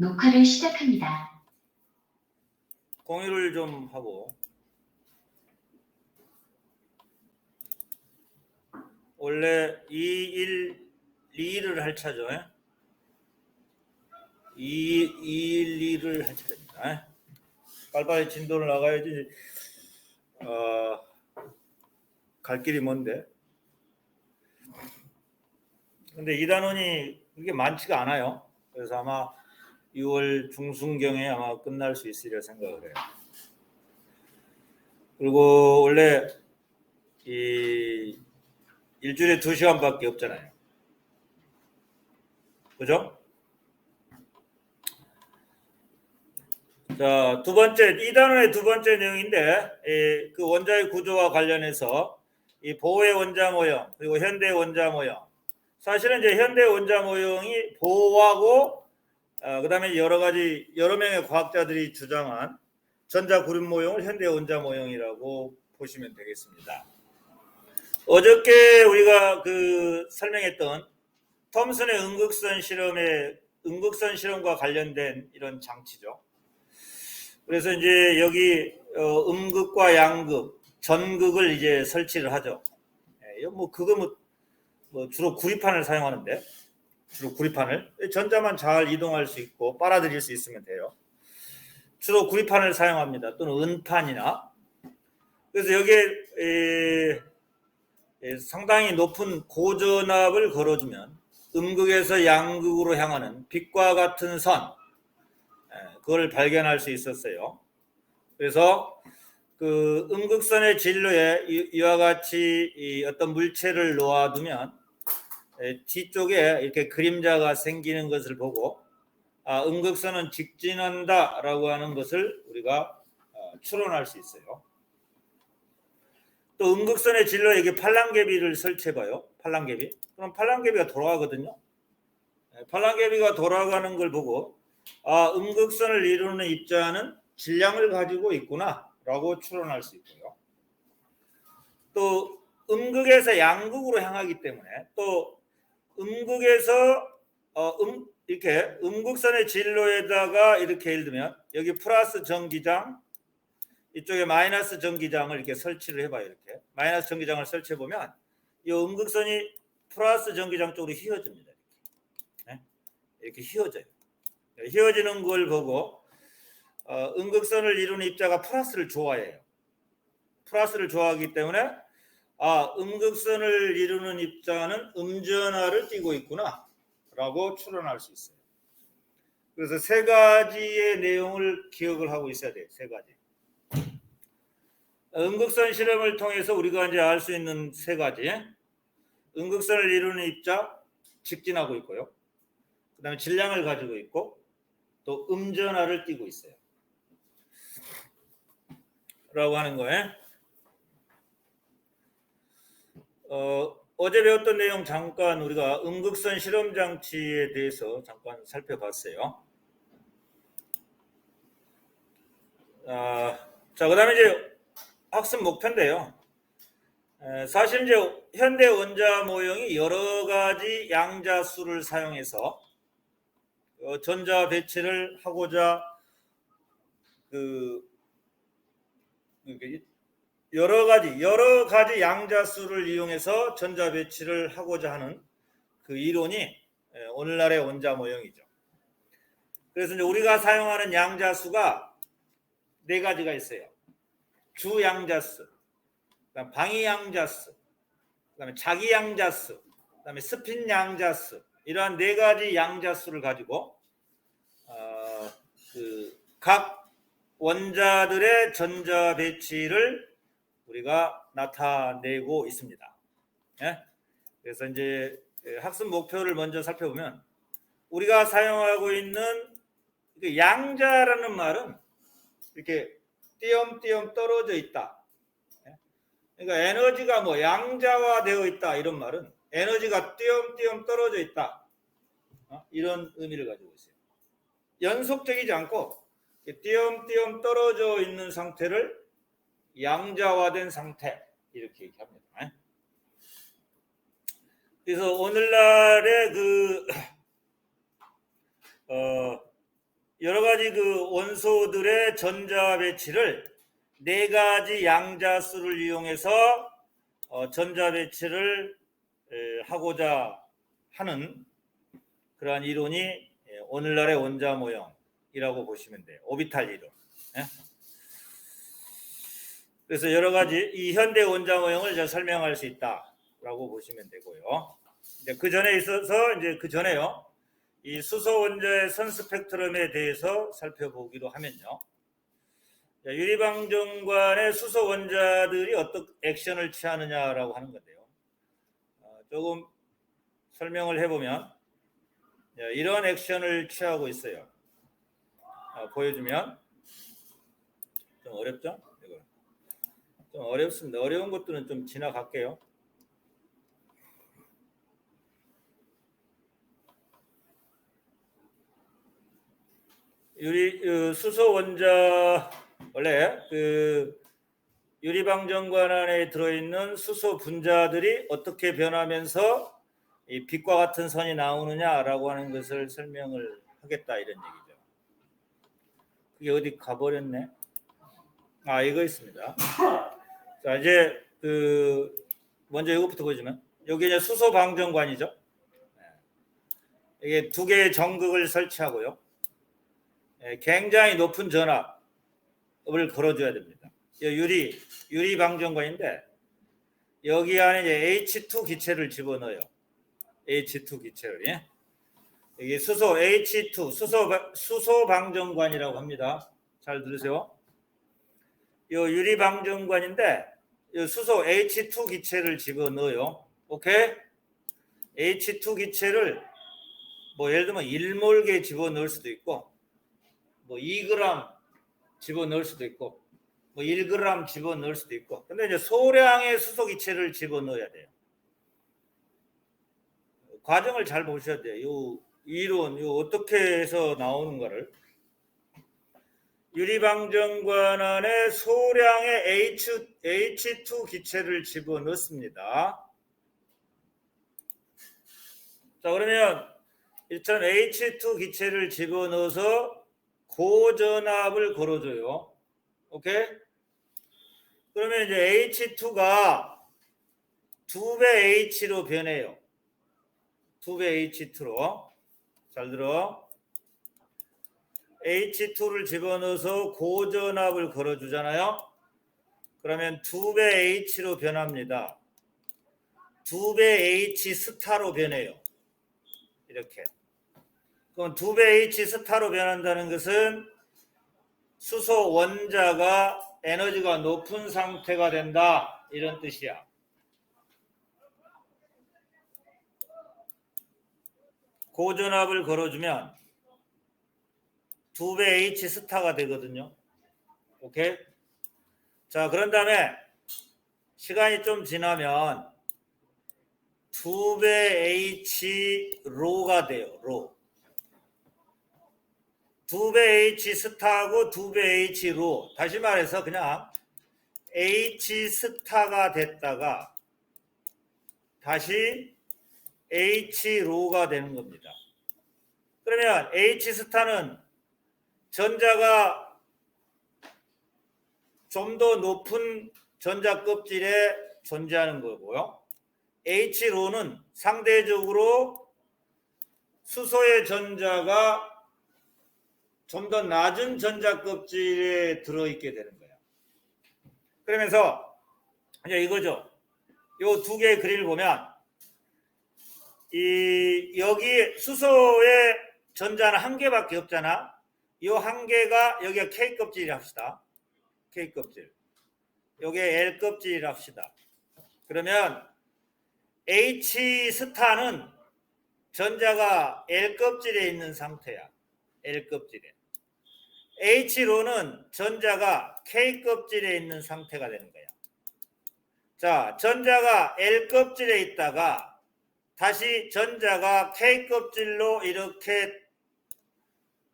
녹화를 시작합니다. 공유를 좀 하고, 원래 2, 1, 2를 할 차죠. 2, 1, 2를 할 차입니다. 빨리빨리 진도를 나가야지. 갈 길이 먼데. 근데 2단원이 그게 많지가 않아요. 그래서 아마 6월 중순경에 아마 끝날 수 있으리라 생각을 해요. 그리고 원래 이 일주일에 2시간밖에 없잖아요. 그죠? 자, 두 번째, 2단원의 두 번째 내용인데, 그 원자의 구조와 관련해서 이 보호의 원자 모형, 그리고 현대 원자 모형. 사실은 이제 현대 원자 모형이 보호하고, 그 다음에 여러 명의 과학자들이 주장한 전자 그룹 모형을 현대 원자 모형이라고 보시면 되겠습니다. 어저께 우리가 설명했던 톰슨의 음극선 실험과 관련된 이런 장치죠. 그래서 이제 여기 음극과 양극, 전극을 이제 설치를 하죠. 주로 구리판을 사용하는데, 주로 구리판을 전자만 잘 이동할 수 있고 빨아들일 수 있으면 돼요. 주로 구리판을 사용합니다. 또는 은판이나. 그래서 여기에 상당히 높은 고전압을 걸어주면 음극에서 양극으로 향하는 빛과 같은 선, 그걸 발견할 수 있었어요. 그래서 그 음극선의 진로에 이와 같이 어떤 물체를 놓아두면 뒤쪽에 이렇게 그림자가 생기는 것을 보고 음극선은 직진한다라고 하는 것을 우리가 추론할 수 있어요. 또 음극선의 진로에 이게 팔랑개비를 설치해봐요. 팔랑개비. 그럼 팔랑개비가 돌아가거든요. 팔랑개비가 돌아가는 걸 보고 음극선을 이루는 입자는 질량을 가지고 있구나 라고 추론할 수 있고요. 또 음극에서 양극으로 향하기 때문에 또 음극에서 이렇게 음극선의 진로에다가 이렇게 예를 들면 여기 플러스 전기장, 이쪽에 마이너스 전기장을 이렇게 설치를 해봐요. 이렇게 마이너스 전기장을 설치해 보면 이 음극선이 플러스 전기장 쪽으로 휘어집니다. 이렇게 휘어져요. 휘어지는 걸 보고 음극선을 이루는 입자가 플러스를 좋아해요. 플러스를 좋아하기 때문에 음극선을 이루는 입자는 음전하를 띠고 있구나 라고 추론할 수 있어요. 그래서 세 가지의 내용을 기억을 하고 있어야 돼요. 세 가지. 음극선 실험을 통해서 우리가 이제 알 수 있는 세 가지. 음극선을 이루는 입자 직진하고 있고요. 그 다음에 질량을 가지고 있고 또 음전하를 띠고 있어요. 라고 하는 거예요. 어제 배웠던 내용 잠깐 우리가 음극선 실험 장치에 대해서 잠깐 살펴봤어요. 자, 그 다음에 이제 학습 목표인데요. 사실 이제 현대 원자 모형이 여러 가지 양자수를 사용해서 전자 배치를 하고자 여러 가지 양자수를 이용해서 전자 배치를 하고자 하는 그 이론이 오늘날의 원자 모형이죠. 그래서 이제 우리가 사용하는 양자수가 네 가지가 있어요. 주 양자수, 그다음 방위 양자수, 그다음에 자기 양자수, 그다음에 스핀 양자수, 이러한 네 가지 양자수를 가지고 각 원자들의 전자 배치를 우리가 나타내고 있습니다. 그래서 이제 학습 목표를 먼저 살펴보면 우리가 사용하고 있는 양자라는 말은 이렇게 띄엄띄엄 떨어져 있다. 그러니까 에너지가 뭐 양자화되어 있다 이런 말은 에너지가 띄엄띄엄 떨어져 있다. 이런 의미를 가지고 있어요. 연속적이지 않고 띄엄띄엄 떨어져 있는 상태를 양자화된 상태 이렇게 얘기합니다. 그래서 오늘날의 여러 가지 그 원소들의 전자 배치를 네 가지 양자수를 이용해서 전자 배치를 하고자 하는 그러한 이론이 오늘날의 원자 모형이라고 보시면 돼요. 오비탈 이론. 그래서 여러 가지 이 현대 원자 모형을 이제 설명할 수 있다라고 보시면 되고요. 이제 그 전에 있어서 이제 그 전에요. 이 수소 원자의 선 스펙트럼에 대해서 살펴보기로 하면요. 유리방정관의 수소 원자들이 어떤 액션을 취하느냐라고 하는 건데요. 조금 설명을 해보면 이런 액션을 취하고 있어요. 보여주면 좀 어렵죠? 이거 좀 어렵습니다. 어려운 것들은 좀 지나갈게요. 수소 원자 원래 그 유리방정관 안에 들어있는 수소 분자들이 어떻게 변하면서 이 빛과 같은 선이 나오느냐라고 하는 것을 설명을 하겠다 이런 얘기죠. 그게 어디 가버렸네. 이거 있습니다. 자 이제 그 먼저 이것부터 보시면 여기 이제 수소 방정관이죠. 이게 두 개의 정극을 설치하고요. 굉장히 높은 전압을 걸어줘야 됩니다. 유리 방정관인데 여기 안에 이제 H2 기체를 집어넣어요. H2 기체를. 예? 이게 수소 H2 수소 방정관이라고 합니다. 잘 들으세요. 이 유리 방정관인데 이 수소 H2 기체를 집어넣어요. 오케이? H2 기체를 뭐 예를 들면 1몰게 집어넣을 수도 있고 뭐 2g 집어넣을 수도 있고 뭐 1g 집어넣을 수도 있고 근데 이제 소량의 수소 기체를 집어넣어야 돼요. 과정을 잘 보셔야 돼요. 요 이론 어떻게 해서 나오는가를. 유리방정관 안에 소량의 H2 기체를 집어넣습니다. 자 그러면 일단 H2 기체를 집어넣어서 고전압을 걸어줘요. 오케이? 그러면 이제 H2가 2배 H로 변해요. 2배 H2로. 잘 들어. H2를 집어넣어서 고전압을 걸어주잖아요. 그러면 2배 H로 변합니다. 2배 H 스타로 변해요. 이렇게. 그럼 2배 H 스타로 변한다는 것은 수소 원자가 에너지가 높은 상태가 된다. 이런 뜻이야. 고전압을 걸어주면 2배 H 스타가 되거든요. 오케이? 자, 그런 다음에 시간이 좀 지나면 2배 H 로가 돼요. 로. 2배 H 스타하고 2배 H 로. 다시 말해서 그냥 H 스타가 됐다가 다시 H 로가 되는 겁니다. 그러면 H 스타는 전자가 좀 더 높은 전자 껍질에 존재하는 거고요. H 로는 상대적으로 수소의 전자가 좀 더 낮은 전자 껍질에 들어있게 되는 거예요. 그러면서 이제 이거죠. 요 두 개의 그림을 보면 여기 수소의 전자는 한 개밖에 없잖아. 이 한 개가 여기가 K 껍질이라 합시다. K 껍질. 여기에 L 껍질이라 합시다. 그러면 H 스타는 전자가 L 껍질에 있는 상태야. L 껍질에. H로는 전자가 K 껍질에 있는 상태가 되는 거야. 자, 전자가 L 껍질에 있다가 다시 전자가 K 껍질로 이렇게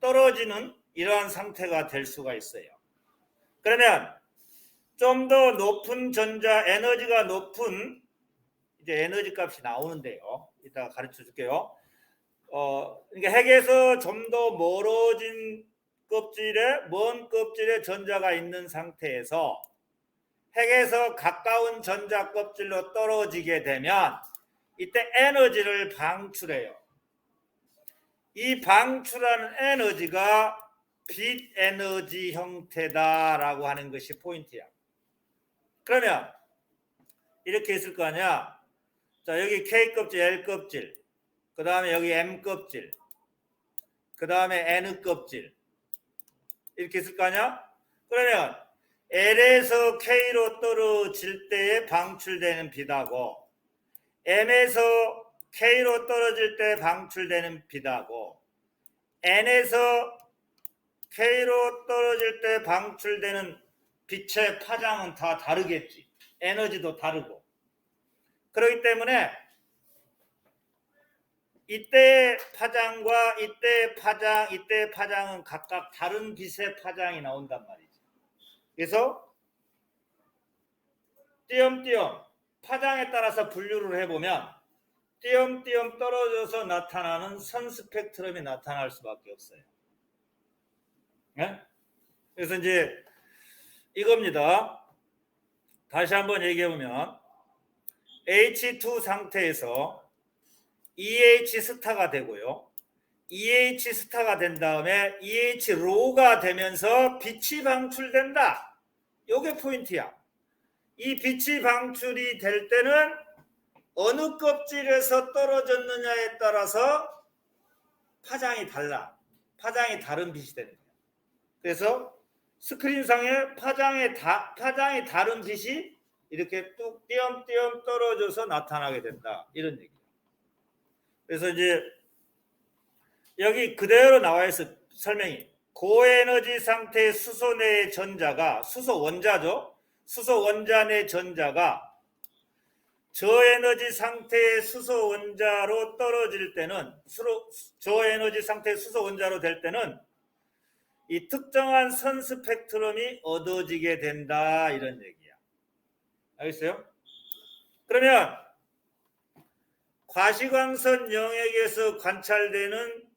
떨어지는 이러한 상태가 될 수가 있어요. 그러면 좀 더 높은 전자 에너지가 높은 이제 에너지 값이 나오는데요. 이따가 가르쳐 줄게요. 그러니까 핵에서 좀 더 멀어진 껍질에 먼 껍질에 전자가 있는 상태에서 핵에서 가까운 전자 껍질로 떨어지게 되면 이때 에너지를 방출해요. 이 방출하는 에너지가 빛 에너지 형태다라고 하는 것이 포인트야. 그러면 이렇게 있을 거 아니야. 자, 여기 K 껍질, L 껍질, 그 다음에 여기 M 껍질, 그 다음에 N 껍질 이렇게 있을 거 아니야. 그러면 L에서 K로 떨어질 때에 방출되는 빛하고 M에서 K로 떨어질 때 방출되는 빛하고 N에서 K로 떨어질 때 방출되는 빛의 파장은 다 다르겠지. 에너지도 다르고. 그렇기 때문에 이때의 파장과 이때의 파장은 각각 다른 빛의 파장이 나온단 말이지. 그래서 띄엄띄엄 파장에 따라서 분류를 해보면 띄엄띄엄 떨어져서 나타나는 선 스펙트럼이 나타날 수밖에 없어요. 네? 그래서 이제 이겁니다. 다시 한번 얘기해보면 H2 상태에서 EH 스타가 되고요. EH 스타가 된 다음에 EH 로가 되면서 빛이 방출된다. 이게 포인트야. 이 빛이 방출이 될 때는 어느 껍질에서 떨어졌느냐에 따라서 파장이 달라. 파장이 다른 빛이 되는 거야. 그래서 스크린상에 파장이 다른 빛이 이렇게 뚝 띄엄띄엄 떨어져서 나타나게 된다. 이런 얘기예요. 그래서 이제 여기 그대로 나와 있어 설명이. 고에너지 상태의 수소 내의 전자가 수소 원자죠. 수소 원자 내 전자가 저에너지 상태의 수소 원자로 떨어질 때는 저에너지 상태의 수소 원자로 될 때는 이 특정한 선 스펙트럼이 얻어지게 된다 이런 얘기야. 알겠어요? 그러면 과시광선 영역에서 관찰되는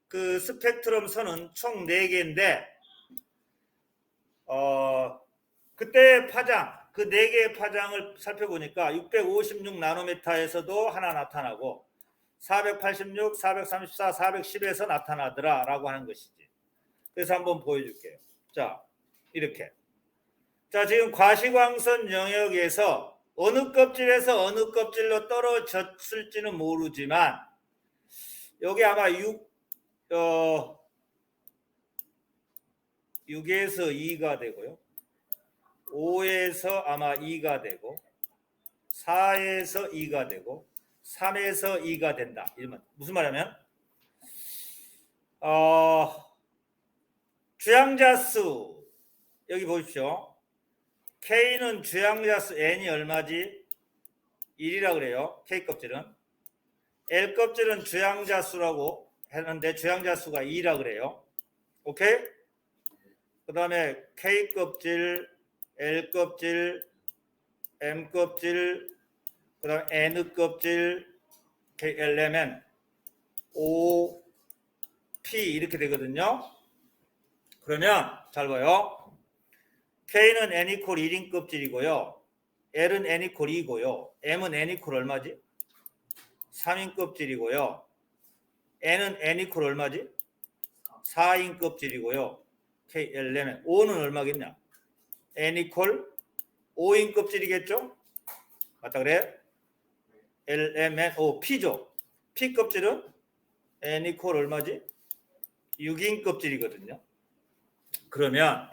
그 스펙트럼 선은 총 4개인데 그때의 파장, 그 4개의 파장을 살펴보니까 656 나노미터에서도 하나 나타나고 486, 434, 410에서 나타나더라 라고 하는 것이지. 그래서 한번 보여줄게요. 자, 이렇게. 자, 지금 과시광선 영역에서 어느 껍질에서 어느 껍질로 떨어졌을지는 모르지만 여기 아마 6에서 2가 되고요. 5에서 아마 2가 되고 4에서 2가 되고 3에서 2가 된다. 이러면 무슨 말이냐면 주양자수 여기 보십시오. K는 주양자수 N이 얼마지? 1이라 그래요. K 껍질은. L 껍질은 주양자수라고 했는데 주양자수가 2라 그래요. 오케이? 그 다음에 K 껍질, L 껍질, M 껍질, 그 다음에 N 껍질, KLMN, O, P 이렇게 되거든요. 그러면 잘 봐요. K는 N 이퀄 1인 껍질이고요. L은 N 이퀄 2고요. M은 N 이퀄 얼마지? 3인 껍질이고요. N은 N 이퀄 얼마지? 4인 껍질이고요. KLMN, O는 얼마겠냐? N 이퀄 5인 껍질이겠죠? 맞다 그래? LMN, O, P죠. P 껍질은 N 이퀄 얼마지? 6인 껍질이거든요. 그러면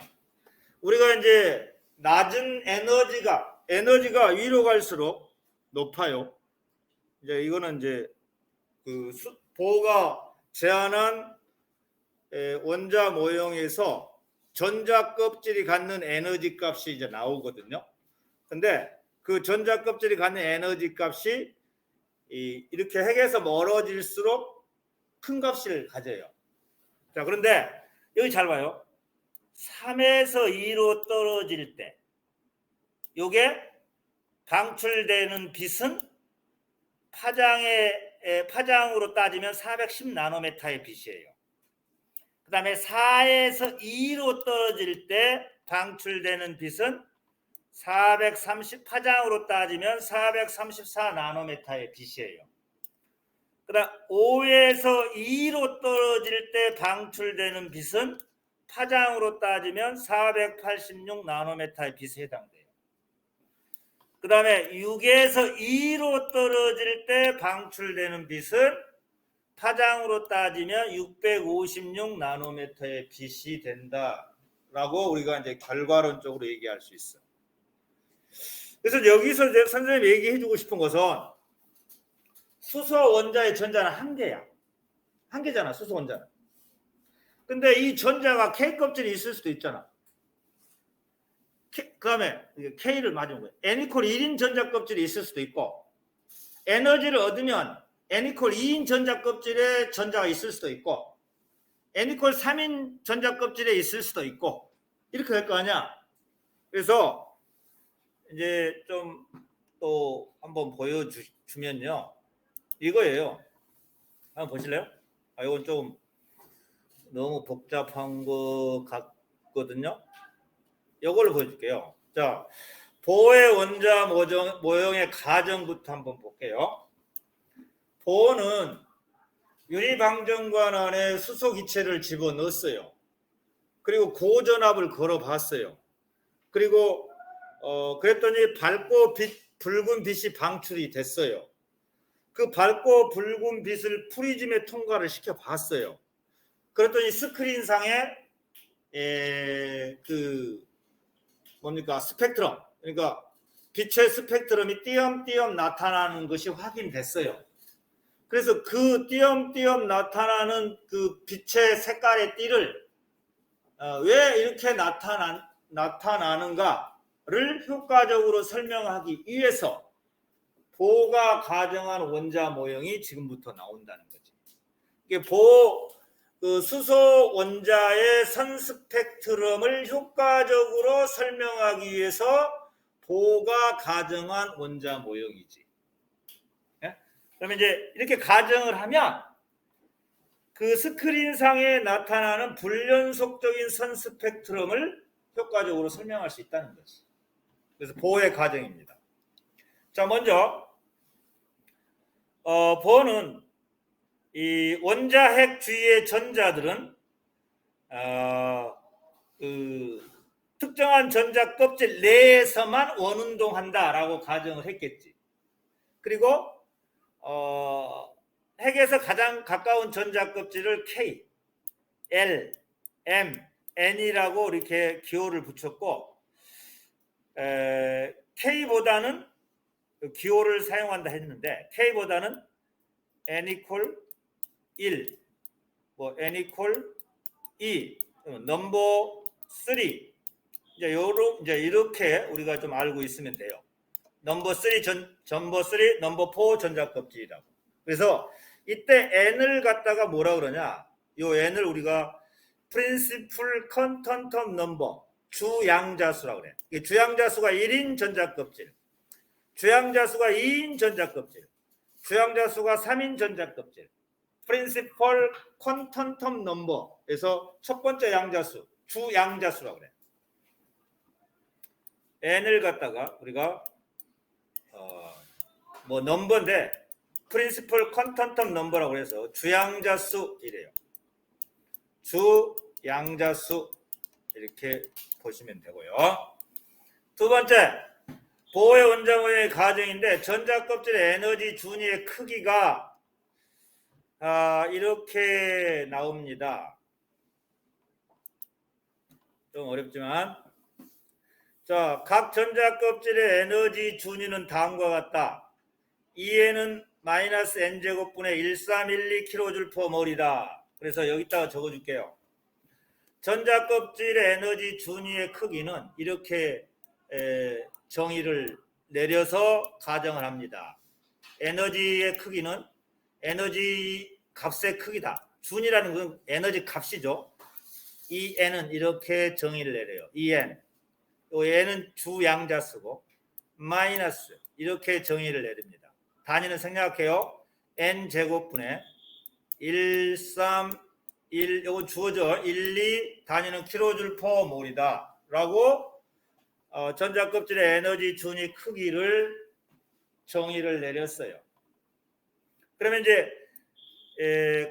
우리가 이제 낮은 에너지가 위로 갈수록 높아요. 이제 이거는 이제 그 보가 제한한 원자 모형에서 전자 껍질이 갖는 에너지 값이 이제 나오거든요. 근데 그 전자 껍질이 갖는 에너지 값이 이렇게 핵에서 멀어질수록 큰 값을 가져요. 자, 그런데 여기 잘 봐요. 3에서 2로 떨어질 때 요게 방출되는 빛은 파장으로 따지면 410 나노미터의 빛이에요. 그 그다음에 4에서 2로 떨어질 때 방출되는 빛은 430 파장으로 따지면 434 나노미터의 빛이에요. 그다음 5에서 2로 떨어질 때 방출되는 빛은 파장으로 따지면 486 나노미터의 빛에 해당돼요. 그 다음에 6에서 2로 떨어질 때 방출되는 빛은 파장으로 따지면 656 나노미터의 빛이 된다라고 우리가 이제 결과론적으로 얘기할 수 있어. 그래서 여기서 이제 선생님이 얘기해주고 싶은 것은 수소 원자의 전자는 한 개야. 한 개잖아, 수소 원자는. 근데 이 전자가 K 껍질이 있을 수도 있잖아. 그 다음에 K를 맞은 거예요. N=1인 전자 껍질이 있을 수도 있고, 에너지를 얻으면 N=2인 전자 껍질에 전자가 있을 수도 있고, N=3인 전자 껍질에 있을 수도 있고, 이렇게 될 거 아니야. 그래서 이제 좀 또 한번 보여주면요, 이거예요. 한번 보실래요? 이건 좀 너무 복잡한 것 같거든요. 이걸로 보여줄게요. 자, 보의 원자 모형의 가정부터 한번 볼게요. 보는 유리방정관 안에 수소 기체를 집어넣었어요. 그리고 고전압을 걸어봤어요. 그리고 그랬더니 밝고 붉은 빛이 방출이 됐어요. 그 밝고 붉은 빛을 프리즘에 통과를 시켜봤어요. 그랬더니 스크린상에 뭡니까? 스펙트럼. 그러니까 빛의 스펙트럼이 띄엄띄엄 나타나는 것이 확인됐어요. 그래서 그 띄엄띄엄 나타나는 그 빛의 색깔의 띠를 왜 이렇게 나타나는가를 효과적으로 설명하기 위해서 보가 가정한 원자 모형이 지금부터 나온다는 거지. 이게 그 수소 원자의 선 스펙트럼을 효과적으로 설명하기 위해서 보가 가정한 원자 모형이지. 예? 그러면 이제 이렇게 가정을 하면 그 스크린상에 나타나는 불연속적인 선 스펙트럼을 효과적으로 설명할 수 있다는 거지. 그래서 보의 가정입니다. 자, 먼저 보는 이 원자핵 주위의 전자들은 특정한 전자 껍질 내에서만 원운동한다라고 가정을 했겠지. 그리고 핵에서 가장 가까운 전자 kop질을 K, L, M, N이라고 이렇게 기호를 붙였고, K보다는 기호를 사용한다 했는데, K보다는 N=1, 뭐 N=2, 넘버 3, 이제 이렇게 우리가 좀 알고 있으면 돼요. 넘버 3 넘버 4 전자 껍질이라고. 그래서 이때 N을 갖다가 뭐라 그러냐? 요 N을 우리가 Principal Quantum Number, 주양자수라고 그래. 주양자수가 1인 전자 껍질, 주양자수가 2인 전자 껍질, 주양자수가 3인 전자 껍질. Principal Quantum Number에서 첫 번째 양자수, 주양자수라고 그래. N을 갖다가 우리가 뭐 넘버인데 프린시플 퀀텀텀 넘버라고 해서 주양자수 이래요. 주양자수 이렇게 보시면 되고요. 두 번째, 보의 원자 모형의 가정인데 전자 껍질의 에너지 준위의 크기가 이렇게 나옵니다. 좀 어렵지만, 자, 각 전자 껍질의 에너지 준위는 다음과 같다. EN은 마이너스 n제곱분의 1312kJ/몰이다. 그래서 여기다가 적어줄게요. 전자 껍질의 에너지 준위의 크기는 이렇게 정의를 내려서 가정을 합니다. 에너지의 크기는 에너지 값의 크기다. 준이라는 건 에너지 값이죠. 이 n은 이렇게 정의를 내려요. EN. 또 n은 주양자수고 마이너스 이렇게 정의를 내립니다. 단위는 생략해요. n제곱분의 요건 주어져 1, 2 단위는 킬로줄 퍼 몰이다 라고 전자껍질의 에너지 준위 크기를 정의를 내렸어요. 그러면 이제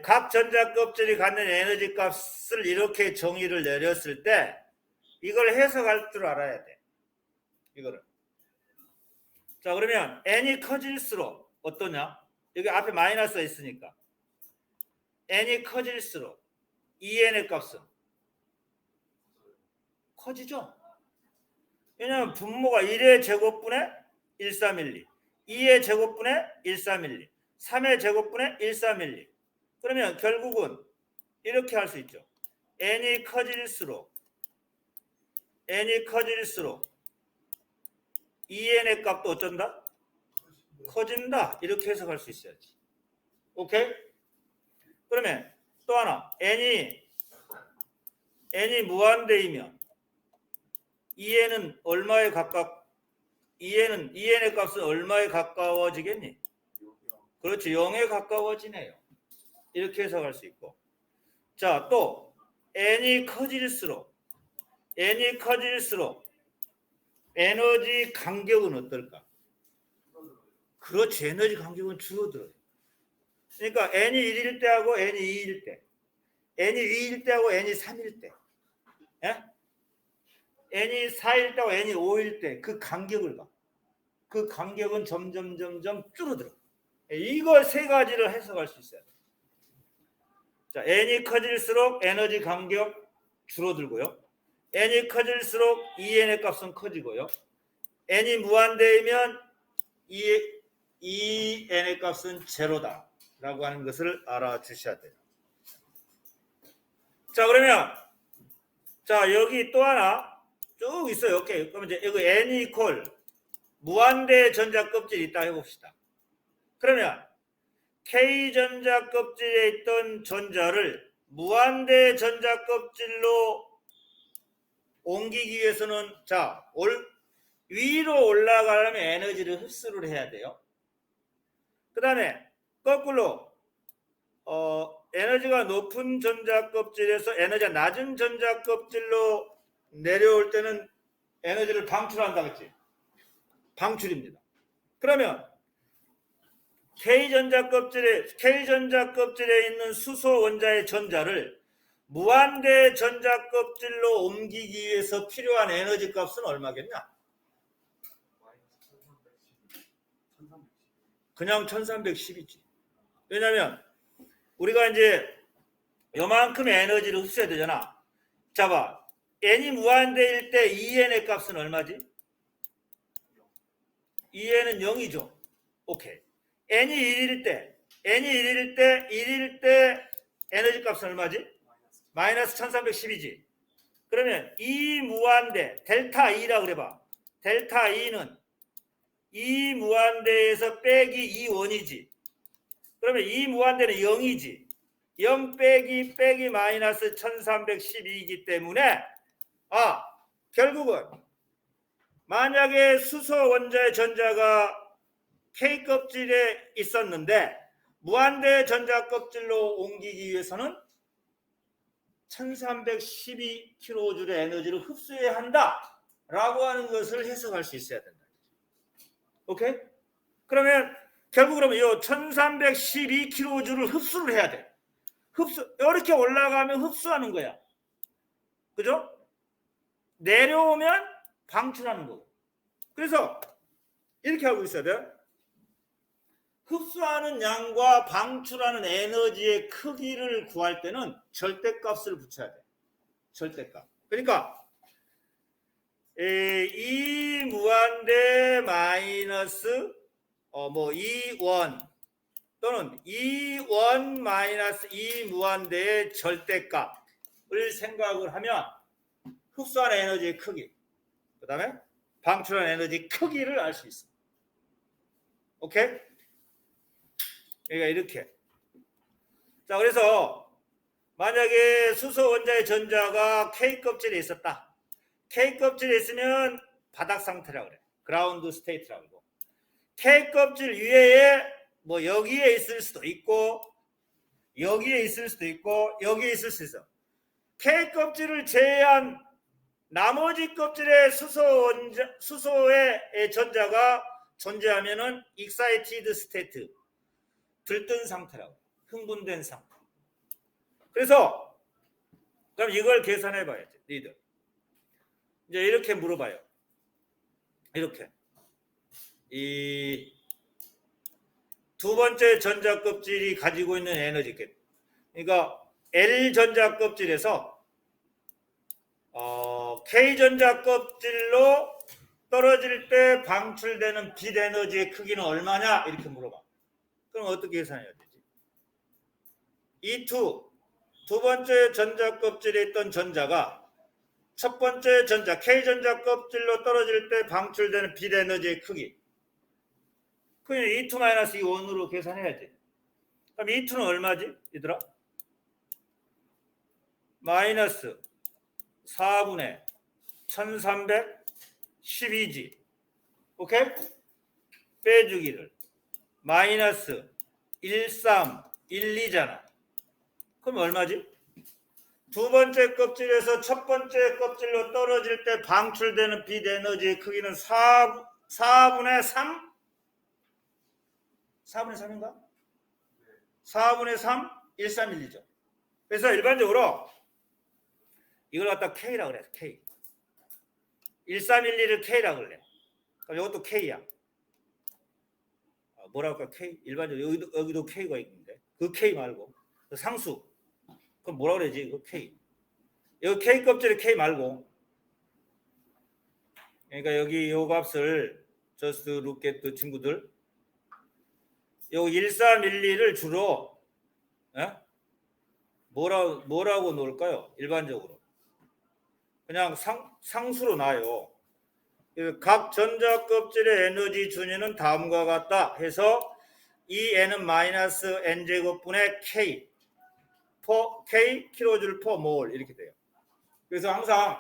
각 전자껍질이 갖는 에너지 값을 이렇게 정의를 내렸을 때 이걸 해석할 줄 알아야 돼. 이거를. 자, 그러면 n이 커질수록 어떠냐? 여기 앞에 마이너스가 있으니까 n이 커질수록 EN의 값은 커지죠? 왜냐하면 분모가 1의 제곱분의 1312, 2의 제곱분의 1312, 3의 제곱분의 1312. 그러면 결국은 이렇게 할 수 있죠. n이 커질수록 EN의 값도 어쩐다? 커진다. 이렇게 해석할 수 있어야지. 오케이? 그러면 또 하나, n이 무한대이면 EN은 얼마에 EN의 값은 얼마에 가까워지겠니? 그렇지, 0에 가까워지네요. 이렇게 해석할 수 있고. 자, 또 n이 커질수록 에너지 간격은 어떨까? 그렇지, 에너지 간격은 줄어들어요. 그러니까 n이 1일 때하고 n이 2일 때, n이 2일 때하고 n이 3일 때, 예? n이 4일 때하고 n이 5일 때 그 간격을 봐. 그 간격은 점점 줄어들어. 이걸 세 가지를 해석할 수 있어요. 자, n이 커질수록 에너지 간격 줄어들고요. n이 커질수록 EN의 값은 커지고요. n이 무한대이면 EN의 값은 제로다 라고 하는 것을 알아주셔야 돼요. 자, 그러면 자, 여기 또 하나 쭉 있어요. 오케이. 그럼 이제 여기 n이 이퀄 무한대 전자 껍질이 있다 해봅시다. 그러면 K 전자 껍질에 있던 전자를 무한대 전자 껍질로 옮기기 위해서는 자, 위로 올라가려면 에너지를 흡수를 해야 돼요. 그 다음에 거꾸로 에너지가 높은 전자 껍질에서 에너지가 낮은 전자 껍질로 내려올 때는 에너지를 방출한다 그랬지? 방출입니다. 그러면 K 전자 껍질에 있는 수소 원자의 전자를 무한대 전자 껍질로 옮기기 위해서 필요한 에너지 값은 얼마겠냐? 그냥 1310이지. 왜냐면 우리가 이제 요만큼의 에너지를 흡수해야 되잖아. 자 봐. n이 무한대일 때 EN의 값은 얼마지? EN은 0이죠. 오케이. n이 1일 때 에너지 값은 얼마지? 마이너스 1310이지. 그러면 이 무한대 델타 E라고 그래봐. 델타 E는 이 무한대에서 빼기 2원이지. 그러면 이 무한대는 0이지. 0 빼기 마이너스 1312이기 때문에 결국은 만약에 수소 원자의 전자가 K 껍질에 있었는데 무한대 전자 껍질로 옮기기 위해서는 1312kJ의 에너지를 흡수해야 한다라고 하는 것을 해석할 수 있어야 된다. 오케이? 그러면 결국 이 1312kJ를 흡수를 해야 돼. 이렇게 올라가면 흡수하는 거야. 그죠? 내려오면 방출하는 거고. 그래서 이렇게 하고 있어야 돼. 흡수하는 양과 방출하는 에너지의 크기를 구할 때는 절대값을 붙여야 돼. 절대값. 그러니까 이 무한대 마이너스 E1 또는 E1 마이너스 이 무한대의 절대값을 생각을 하면 흡수하는 에너지의 크기, 그 다음에 방출하는 에너지 크기를 알 수 있습니다. 오케이? 그러니까 이렇게. 자, 그래서 만약에 수소 원자의 전자가 K 껍질에 있었다. K 껍질에 있으면 바닥 상태라고 그래. 그라운드 스테이트라고 그러고. K 껍질 위에 여기에 있을 수도 있고 여기에 있을 수도 있고 여기에 있을 수 있어. K 껍질을 제외한 나머지 껍질의 수소의 전자가 존재하면은 excited state, 들뜬 상태라고, 흥분된 상태. 그래서 그럼 이걸 계산해 봐야지. 니들 이제 이렇게 물어봐요. 이렇게 이 두 번째 전자 껍질이 가지고 있는 에너지겠. 그러니까 L 전자 껍질에서 K 전자 껍질로 떨어질 때 방출되는 빛 에너지의 크기는 얼마냐 이렇게 물어봐. 그럼 어떻게 계산해야 되지? E2 두 번째 전자 껍질에 있던 전자가 첫 번째 전자 K 전자 껍질로 떨어질 때 방출되는 빛 에너지의 크기. 그냥 E2-E1으로 계산해야지. 그럼 E2는 얼마지? 얘들아? 마이너스 4분의 1312지. 오케이? 빼주기를 마이너스 1312잖아. 그럼 얼마지? 두 번째 껍질에서 첫 번째 껍질로 떨어질 때 방출되는 빛 에너지의 크기는 4분의 3? 4분의 3인가? 4분의 3? 1312죠. 그래서 일반적으로 이걸 갖다 K라고 그래. K. 1312를 K라고 그래. 그럼 이것도 K야. 뭐라고 할까? K. 일반적으로 여기도 K가 있는데 그 K 말고 그 상수. 그럼 뭐라고 그러지? 이거 K. 여기 K 껍질에 K 말고. 그러니까 여기 요 값을 just look at the 친구들. 요 1312를 주로 뭐라고 놓을까요? 일반적으로 그냥 상수로 놔요. 각 전자 껍질의 에너지 준위는 다음과 같다 해서 이 N은 마이너스 N제곱분의 K K 킬로줄 퍼 몰 이렇게 돼요. 그래서 항상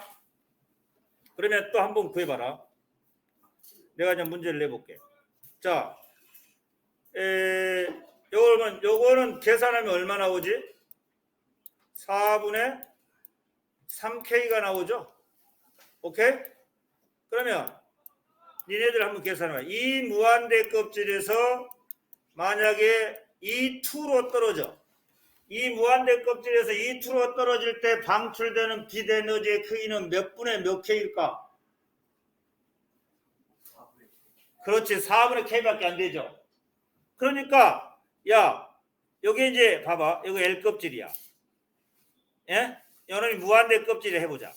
그러면 또 한번 구해봐라. 내가 이제 문제를 내볼게. 자, 요거는 계산하면 얼마 나오지? 4분의 3K가 나오죠? 오케이? 그러면 니네들 한번 계산해봐. 이 무한대 껍질에서 만약에 E2로 떨어져. 이 무한대 껍질에서 E2로 떨어질 때 방출되는 빛 에너지의 크기는 몇 분의 몇 K일까? 그렇지. 4분의 K밖에 안 되죠. 그러니까 야 여기 이제 봐봐. 이거 L 껍질이야. 예? 여러분이 무한대 껍질을 해보자.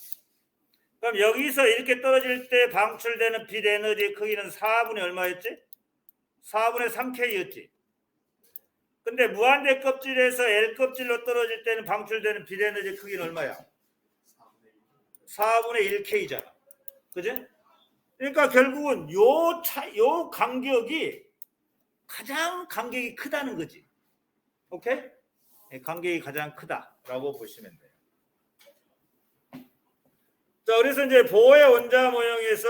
그럼 여기서 이렇게 떨어질 때 방출되는 빛 에너지의 크기는 4분의 얼마였지? 4분의 3K였지. 근데 무한대 껍질에서 L 껍질로 떨어질 때는 방출되는 빛 에너지의 크기는 얼마야? 4분의 1K잖아. 그지? 그러니까 결국은 요 간격이 가장 간격이 크다는 거지. 오케이? 간격이 가장 크다라고 보시면 돼요. 자, 그래서 이제 보호의 원자 모형에서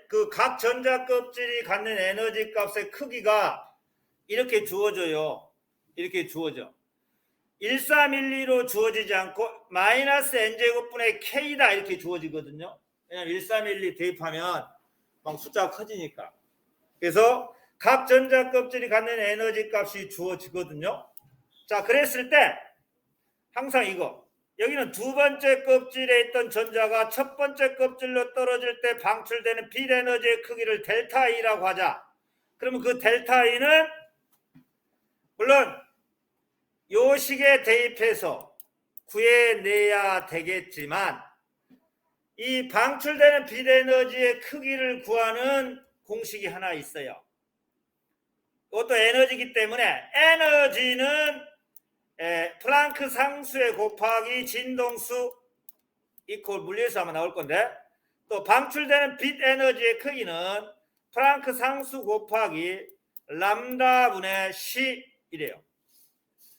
그 각 전자 껍질이 갖는 에너지 값의 크기가 이렇게 주어져요. 이렇게 주어져. 1312로 주어지지 않고 마이너스 n제곱분의 k다 이렇게 주어지거든요. 왜냐면 1312 대입하면 막 숫자가 커지니까. 그래서 각 전자 껍질이 갖는 에너지 값이 주어지거든요. 자, 그랬을 때 항상 이거 여기는 두 번째 껍질에 있던 전자가 첫 번째 껍질로 떨어질 때 방출되는 빛 에너지의 크기를 델타 E라고 하자. 그러면 그 델타 E는 물론 요 식에 대입해서 구해내야 되겠지만 이 방출되는 빛 에너지의 크기를 구하는 공식이 하나 있어요. 이것도 에너지이기 때문에 에너지는 플랑크 상수에 곱하기 진동수 이퀄 물리에서 아마 나올 건데 또 방출되는 빛 에너지의 크기는 플랑크 상수 곱하기 람다분의 C 이래요.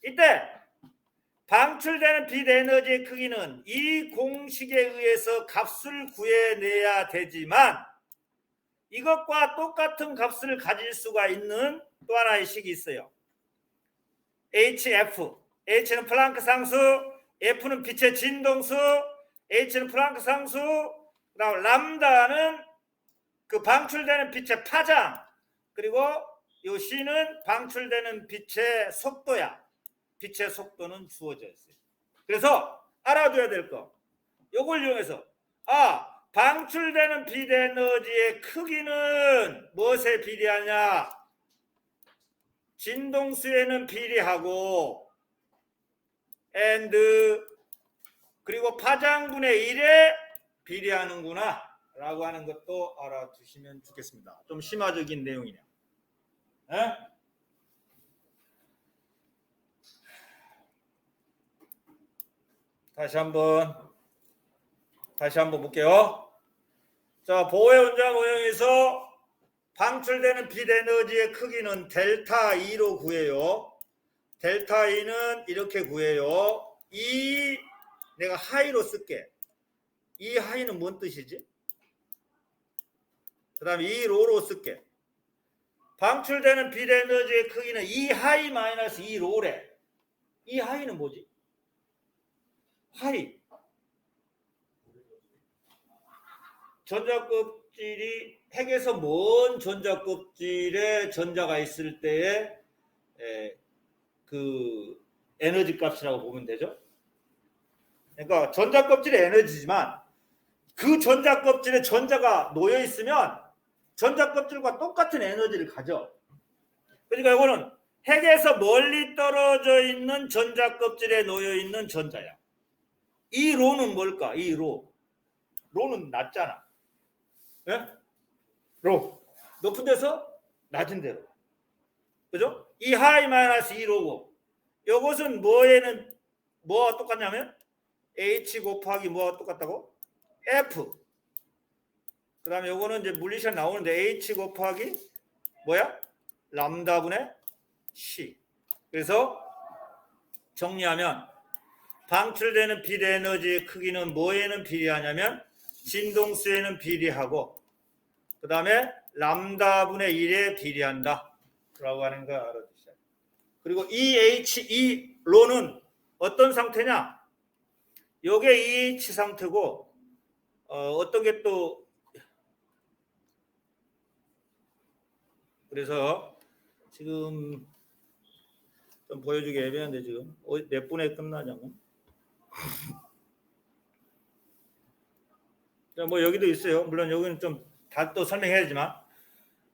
이때 방출되는 빛 에너지의 크기는 이 공식에 의해서 값을 구해내야 되지만 이것과 똑같은 값을 가질 수가 있는 또 하나의 식이 있어요. HF H는 플랑크 상수, F는 빛의 진동수, H는 플랑크 상수, 그다음 람다는 그 방출되는 빛의 파장, 그리고 요 C는 방출되는 빛의 속도야. 빛의 속도는 주어져 있어요. 그래서 알아둬야 될 거, 요걸 이용해서 방출되는 빛 에너지의 크기는 무엇에 비례하냐? 진동수에는 비례하고 그리고 파장분의 1에 비례하는구나 라고 하는 것도 알아두시면 좋겠습니다. 좀 심화적인 내용이네요. 에? 다시 한번 볼게요. 자, 보호의 원자 모형에서 방출되는 빛 에너지의 크기는 델타 E로 구해요. 델타 E는 이렇게 구해요. 내가 하이로 쓸게. 이 하이는 뭔 뜻이지? 그 다음에 이 로로 쓸게. 방출되는 빛 에너지의 크기는 이 하이 마이너스 이 로래. 이 하이는 뭐지? 하이. 전자껍질이 핵에서 먼 전자껍질에 전자가 있을 때의 그 에너지 값이라고 보면 되죠. 그러니까 전자껍질의 에너지지만 그 전자껍질에 전자가 놓여 있으면 전자껍질과 똑같은 에너지를 가져. 그러니까 이거는 핵에서 멀리 떨어져 있는 전자껍질에 놓여 있는 전자야. 이 로는 뭘까? 이 로는 낮잖아. 예? 로 높은 데서 낮은 데로, 그죠? 이 하이 마이너스 이 로고, 요것은 뭐와 똑같냐면 H 곱하기 뭐와 똑같다고? F. 그 다음에 요거는 이제 물리시간 나오는데 H 곱하기 뭐야? 람다분의 C. 그래서 정리하면 방출되는 빛 에너지의 크기는 뭐에는 비례하냐면 진동수에는 비례하고, 그 다음에 람다분의 1에 비례한다 라고 하는 거 알아두세요. 그리고 이 로는 어떤 상태냐? 요게 EH 상태고, 어떤 게 또, 그래서 지금 좀 보여주기 애매한데 지금 몇 분에 끝나냐고. 뭐 여기도 있어요. 물론 여기는 좀 다 또 설명해야지만,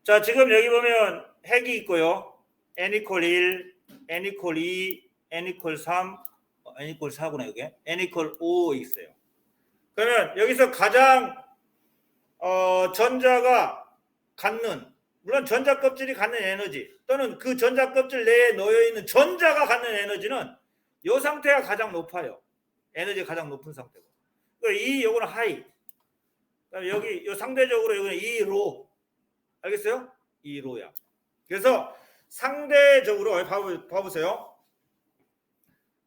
자, 지금 여기 보면 핵이 있고요. n equal 1, n equal 2, n equal 3, n equal 4구나 여기. n equal 5 있어요. 그러면 여기서 가장 전자가 갖는, 물론 전자 껍질이 갖는 에너지 또는 그 전자 껍질 내에 놓여 있는 전자가 갖는 에너지는 이 상태가 가장 높아요. 에너지가 가장 높은 상태고. 요거는 하이. 여기 요 상대적으로 여기는 이 로. 알겠어요? 이 로야. 그래서 상대적으로 봐보세요.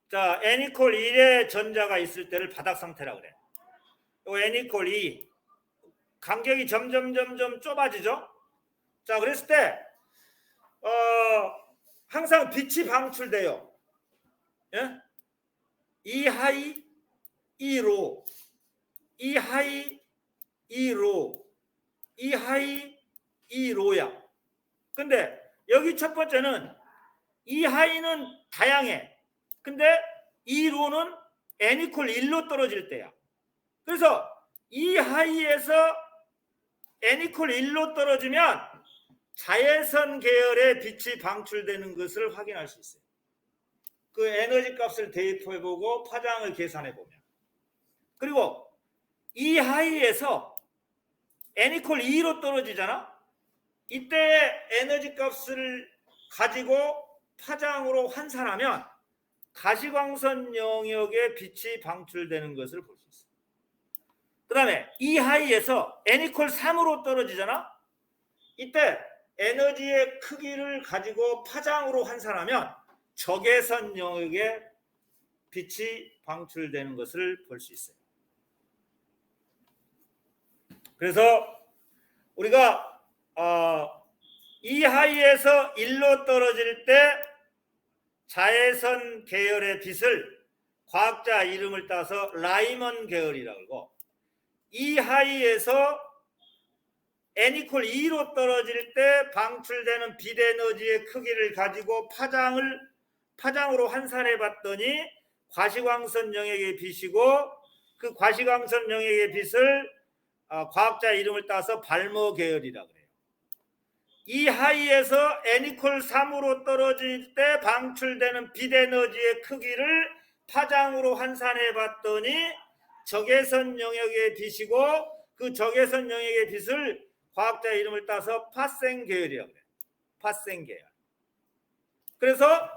자, n equal 1의 전자가 있을 때를 바닥 상태라고 그래. 요 n equal 2 간격이 점점 좁아지죠. 자, 그랬을 때 항상 빛이 방출돼요. 예? 이 하이, 이 로, 이 하이, 이 로, 이 하이, 이 로야. 근데 여기 첫 번째는 이 하이는 다양해. 근데 이 로는 n equal 1로 떨어질 때야. 그래서 이 하이에서 n equal 1로 떨어지면 자외선 계열의 빛이 방출되는 것을 확인할 수 있어요. 그 에너지 값을 대입해보고 파장을 계산해보면. 그리고 이 하이에서 n equal 2로 떨어지잖아. 이때 에너지 값을 가지고 파장으로 환산하면 가시광선 영역의 빛이 방출되는 것을 볼 수 있어요. 그 다음에 이 하이에서 n equal 3으로 떨어지잖아. 이때 에너지의 크기를 가지고 파장으로 환산하면 적외선 영역의 빛이 방출되는 것을 볼 수 있어요. 그래서 우리가 이 하이에서 1로 떨어질 때 자외선 계열의 빛을 과학자 이름을 따서 라이먼 계열이라고 하고, 이 하위에서 n=2로 떨어질 때 방출되는 빛 에너지의 크기를 가지고 파장으로 환산해 봤더니 과시광선 영역의 빛이고, 그 과시광선 영역의 빛을 과학자 이름을 따서 발머 계열이라고 해요. 이 하위에서 n=3으로 떨어질 때 방출되는 빛 에너지의 크기를 파장으로 환산해 봤더니 적외선 영역의 빛이고, 그 적외선 영역의 빛을 과학자 이름을 따서 파생 계열이라고 해요. 파생 계열. 그래서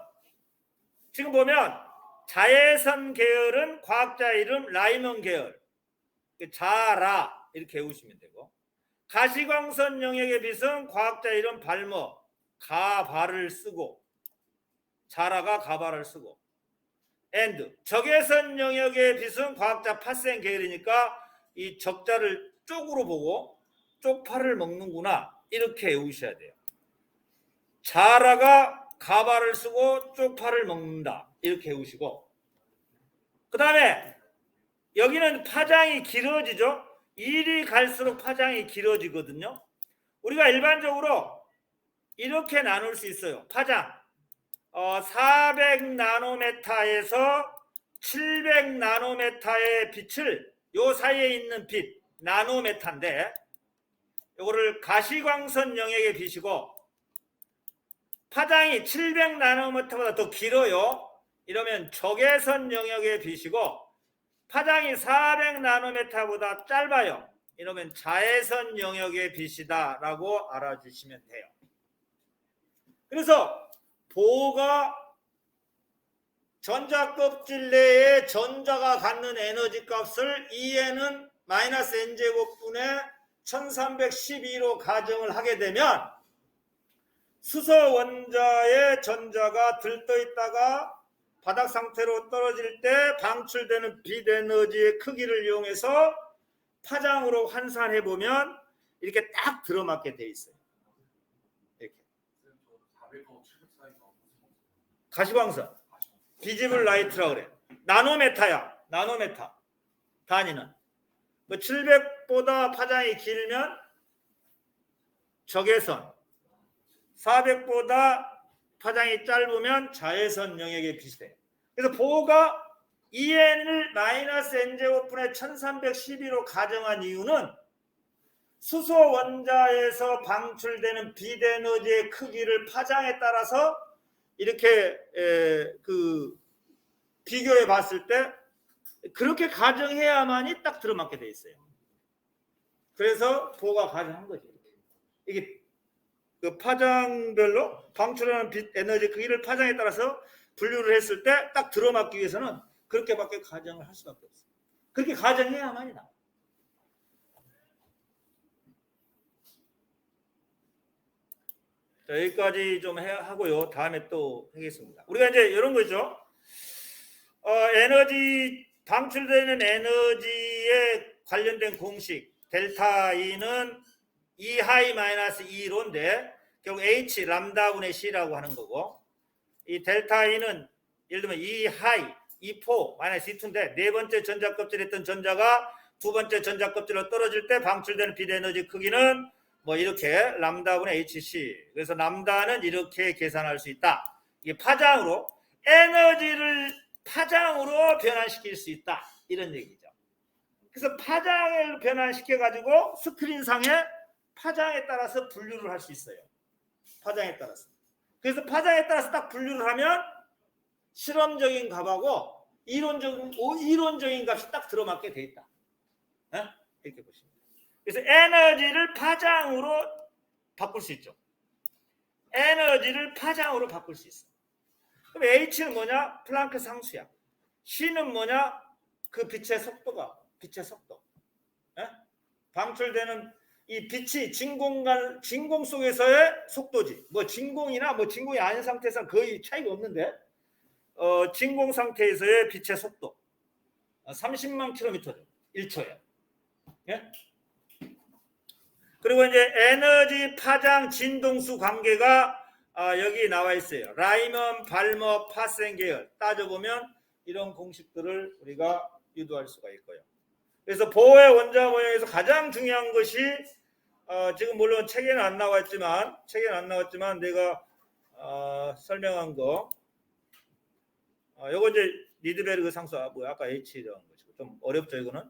지금 보면 자외선 계열은 과학자 이름 라이먼 계열, 자라 이렇게 외우시면 되고, 가시광선 영역의 빛은 과학자 이름 발머, 가발을 쓰고, 자라가 가발을 쓰고, and 적외선 영역의 빛은 과학자 파생 계열이니까 이 적자를 쪽으로 보고 쪽파를 먹는구나 이렇게 외우셔야 돼요. 자라가 가발을 쓰고 쪽파를 먹는다 이렇게 외우시고, 그 다음에 여기는 파장이 길어지죠. 1이 갈수록 파장이 길어지거든요. 우리가 일반적으로 이렇게 나눌 수 있어요. 파장 400나노메타에서 700나노메타의 빛을, 요 사이에 있는 빛 나노메타인데, 요거를 가시광선 영역의 빛이고, 파장이 700나노메타보다 더 길어요. 이러면 적외선 영역의 빛이고, 파장이 400나노메타보다 짧아요. 이러면 자외선 영역의 빛이다 라고 알아주시면 돼요. 그래서 보호가 전자껍질 내에 전자가 갖는 에너지 값을 E는 마이너스 n제곱분의 1312로 가정을 하게 되면, 수소 원자의 전자가 들떠 있다가 바닥 상태로 떨어질 때 방출되는 빛 에너지의 크기를 이용해서 파장으로 환산해 보면 이렇게 딱 들어맞게 돼 있어요. 이렇게. 가시광선, 비지블 라이트라고 그래. 나노메타야. 나노메타 단위는 700보다 파장이 길면 적외선, 400보다 파장이 짧으면 자외선 영역의 빛이에요. 그래서 보호가 EN을 마이너스 n제곱분의 1312로 가정한 이유는 수소 원자에서 방출되는 빛 에너지의 크기를 파장에 따라서 이렇게 비교해 봤을 때 그렇게 가정해야만이 딱 들어맞게 돼 있어요. 그래서 보호가 가정한 거죠. 이게 그 파장별로 방출하는 빛 에너지 크기를 파장에 따라서 분류를 했을 때 딱 들어맞기 위해서는 그렇게밖에 가정을 할 수밖에 없어요. 그렇게 가정해야만이 나와요. 자, 여기까지 좀 하고요. 다음에 또 하겠습니다. 우리가 이제 이런 거죠. 에너지, 방출되는 에너지에 관련된 공식 델타 E는 E 하이 마이너스 E로인데 결국 H 람다분의 C라고 하는 거고, 이 델타 E는 예를 들면 E 하이 E4 마이너스 E2인데 네 번째 전자껍질에 있던 전자가 두 번째 전자껍질로 떨어질 때 방출되는 빛 에너지 크기는 뭐 이렇게 람다분의 HC. 그래서 람다는 이렇게 계산할 수 있다. 이게 파장으로 에너지를 파장으로 변환시킬 수 있다 이런 얘기죠. 그래서 파장을 변환시켜 가지고 스크린상에 파장에 따라서 분류를 할 수 있어요. 파장에 따라서. 그래서 파장에 따라서 딱 분류를 하면 실험적인 값하고 이론적인 값이 딱 들어맞게 돼 있다. 이렇게 보시면. 그래서 에너지를 파장으로 바꿀 수 있죠. 에너지를 파장으로 바꿀 수 있어. 그럼 H는 뭐냐? 플랑크 상수야. C는 뭐냐? 그 빛의 속도가 빛의 속도. 방출되는 이 빛이 진공 속에서의 속도지. 뭐 진공이나 뭐 진공이 아닌 상태에서는 거의 차이가 없는데, 진공 상태에서의 빛의 속도 30만 킬로미터죠. 1초에. 예? 그리고 이제 에너지 파장 진동수 관계가 여기 나와 있어요. 라이먼, 발머, 파센 계열 따져보면 이런 공식들을 우리가 유도할 수가 있고요. 그래서 보호의 원자 모형에서 가장 중요한 것이 지금 물론 책에는 안 나왔지만 내가 설명한 거 요거 이제 리드베르그 상수 뭐야 아까 H라는 것이고 좀 어렵죠 이거는.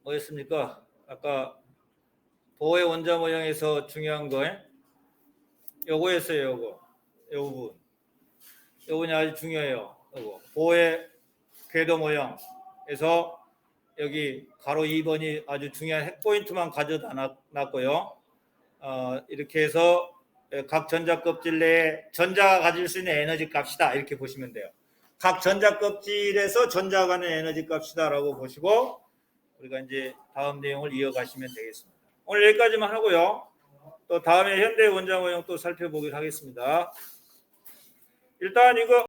뭐였습니까? 아까 보호의 원자 모형에서 중요한 거 요거였어요. 요거 부분. 요번이 아주 중요해요. 요거 보호의 궤도 모형에서 여기 가로 2번이 아주 중요한 핵포인트만 가져다 놨고요. 이렇게 해서 각 전자 껍질 내에 전자가 가질 수 있는 에너지 값이다 이렇게 보시면 돼요. 각 전자 껍질에서 전자가 가는 에너지 값이다라고 보시고 우리가 이제 다음 내용을 이어가시면 되겠습니다. 오늘 여기까지만 하고요. 또 다음에 현대 원자 모형 또 살펴보기로 하겠습니다. 일단 이거